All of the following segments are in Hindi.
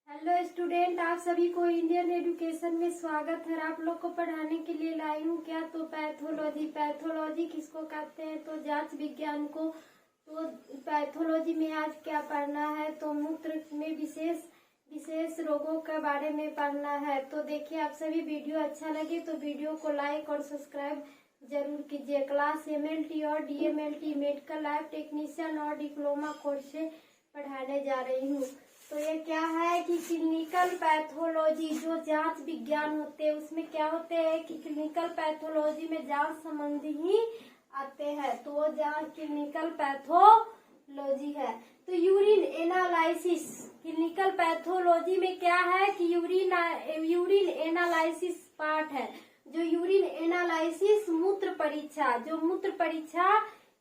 हेलो स्टूडेंट, आप सभी को इंडियन एजुकेशन में स्वागत है। आप लोग को पढ़ाने के लिए लाई हूँ क्या तो पैथोलॉजी किसको कहते हैं तो जांच विज्ञान को। तो पैथोलॉजी में आज क्या पढ़ना है तो मूत्र में विशेष रोगों के बारे में पढ़ना है। तो देखिए, आप सभी वीडियो अच्छा लगे तो वीडियो को लाइक और सब्सक्राइब जरूर कीजिए। क्लास MLT और DMLT मेडिकल लैब टेक्नीशियन और डिप्लोमा कोर्स से पढ़ाने जा रही हूँ। तो ये क्या है कि क्लिनिकल पैथोलॉजी जो जांच विज्ञान होते हैं उसमें क्या होते हैं कि क्लिनिकल पैथोलॉजी में जांच संबंधी ही आते हैं। तो वो जांच क्लिनिकल पैथोलॉजी है। तो यूरिन एनालिसिस क्लिनिकल पैथोलॉजी में क्या है कि यूरिन एनालिसिस पार्ट है। जो यूरिन एनालिसिस मूत्र परीक्षा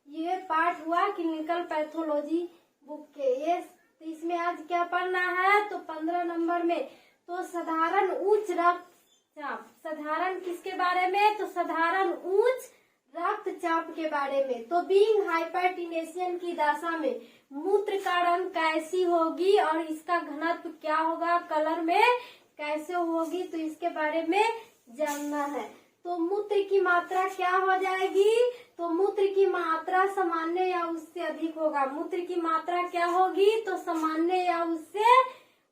ये पार्ट हुआ क्लिनिकल पैथोलॉजी बुक के। ये तो इसमें आज क्या पढ़ना है तो 15 नंबर में तो साधारण उच्च रक्तचाप। साधारण किसके बारे में तो साधारण उच्च रक्तचाप के बारे में। तो बीइंग हाइपरटेंशन की दशा में मूत्र का रंग कैसी होगी और इसका घनत्व क्या होगा, कलर में कैसे होगी, तो इसके बारे में जानना है। तो मूत्र की मात्रा क्या हो जाएगी तो मूत्र की मात्रा सामान्य या उससे अधिक होगा। मूत्र की मात्रा क्या होगी तो सामान्य या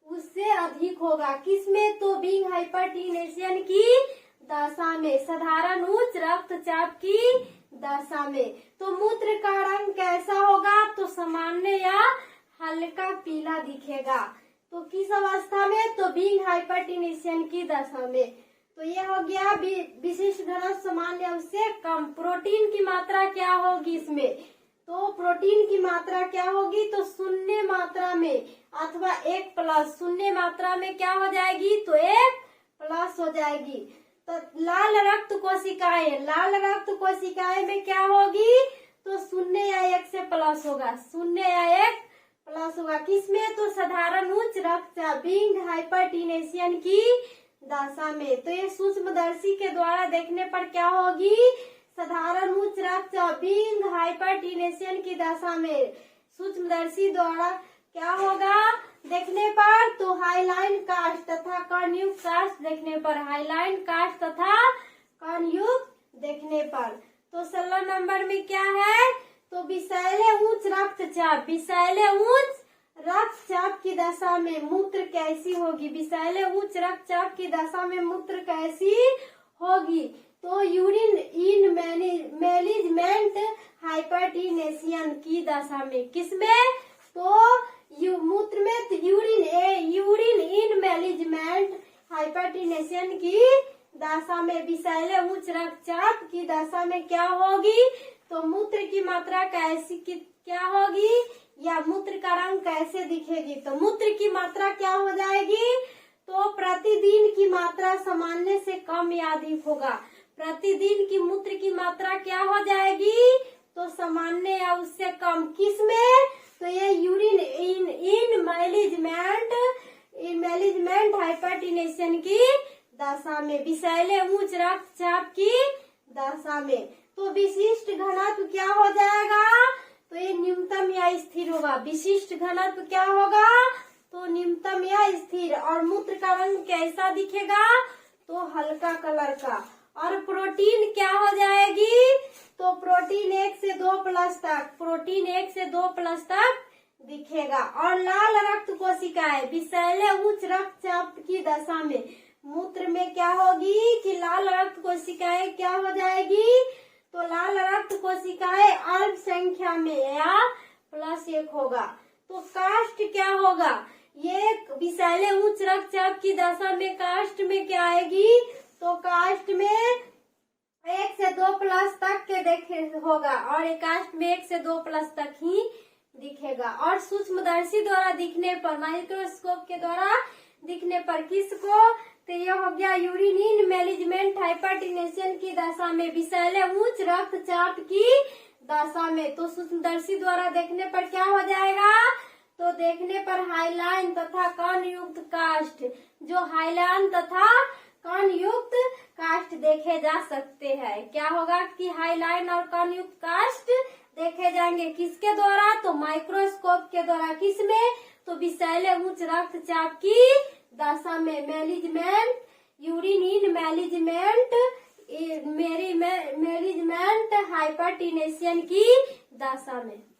उससे अधिक होगा। किसमें तो बीइंग हाइपरटेंशन की दशा में, साधारण उच्च रक्तचाप की दशा में। तो मूत्र का रंग कैसा होगा तो सामान्य या हल्का पीला दिखेगा। तो किस अवस्था में तो बीइंग हाइपरटेंशन की दशा में। तो ये हो गया विशिष्ट घनत्व सामान्य उससे कम। प्रोटीन की मात्रा क्या होगी इसमें तो प्रोटीन की मात्रा क्या होगी तो शून्य मात्रा में अथवा 1+। शून्य मात्रा में क्या हो जाएगी तो 1+ हो जाएगी। तो लाल रक्त कोशिकाएं में क्या होगी तो 0 या 1 से प्लस होगा। 0 या 1 प्लस होगा। किसमें तो साधारण उच्च रक्तचाप बीइंग हाइपरटेंशन की दशा में। तो ये सूक्ष्मदर्शी के द्वारा देखने पर क्या होगी साधारण उच्च रक्तचाप बीइंग हाइपरटेंशन की दशा में। सूक्ष्मदर्शी द्वारा क्या होगा देखने पर तो हाइलाइन कास्ट तथा कर्णयुक्त कास्ट देखने पर, हाइलाइन कास्ट तथा कर्णयुक्त देखने पर। तो 16 नंबर में क्या है तो विषैले उच्च रक्तचाप की दशा में मूत्र कैसी होगी। विषैले उच्च रक्तचाप की दशा में मूत्र कैसी होगी तो यूरिन इन मैनेजमेंट हाइपरटेंशन की दशा में। किसमें तो मूत्र में तो यूरिन इन मैनेजमेंट हाइपरटेंशन की दशा में विषैले उच्च रक्तचाप की दशा में क्या होगी तो मूत्र की मात्रा क्या होगी या मूत्र का रंग कैसे दिखेगी। तो मूत्र की मात्रा क्या हो जाएगी तो प्रतिदिन की मात्रा सामान्य से कम या अधिक होगा। प्रतिदिन की मूत्र की मात्रा क्या हो जाएगी तो सामान्य या उससे कम। किसमें तो ये यूरिन इन मैनेजमेंट हाइपरटेंशन की दशा में, विषैले उच्च रक्तचाप की दशा में। तो विशिष्ट घनत्व क्या हो जाएगा तो ये न्यूनतम या स्थिर होगा। विशिष्ट घनत्व क्या होगा तो न्यूनतम या स्थिर। और मूत्र का रंग कैसा दिखेगा तो हल्का कलर का। और प्रोटीन क्या हो जाएगी तो प्रोटीन 1 से 2+ तक, प्रोटीन 1 से 2+ तक दिखेगा। और लाल रक्त कोशिकाएं विषैले उच्च रक्तचाप की दशा में मूत्र में क्या होगी कि लाल रक्त कोशिकाएं क्या हो जाएगी तो लाल रक्त कोशिकाएं अल्प संख्या में या +1 होगा। तो कास्ट क्या होगा ये विषैले उच्च रक्तचाप की दशा में कास्ट में क्या आएगी तो कास्ट में 1 से 2+ तक के देखे होगा। और कास्ट में 1 से 2+ तक ही दिखेगा। और सूक्ष्मदर्शी द्वारा दिखने पर, माइक्रोस्कोप के द्वारा दिखने पर किसको तो ये हो गया यूरिन इन मैनेजमेंट हाइपरटेंशन की दशा में विषैले उच्च रक्तचाप की दशा में। तो सूक्ष्मदर्शी द्वारा देखने पर क्या हो जाएगा तो देखने पर हाइलाइन तथा कर्णयुक्त कास्ट, जो हाइलाइन तथा कर्णयुक्त कास्ट देखे जा सकते हैं। क्या होगा कि हाइलाइन और कर्णयुक्त कास्ट देखे जाएंगे किसके द्वारा, तो माइक्रोस्कोप के द्वारा। किसमें, तो विषैले उच्च रक्तचाप की दशा में, management urine in management hypertension की दशा में।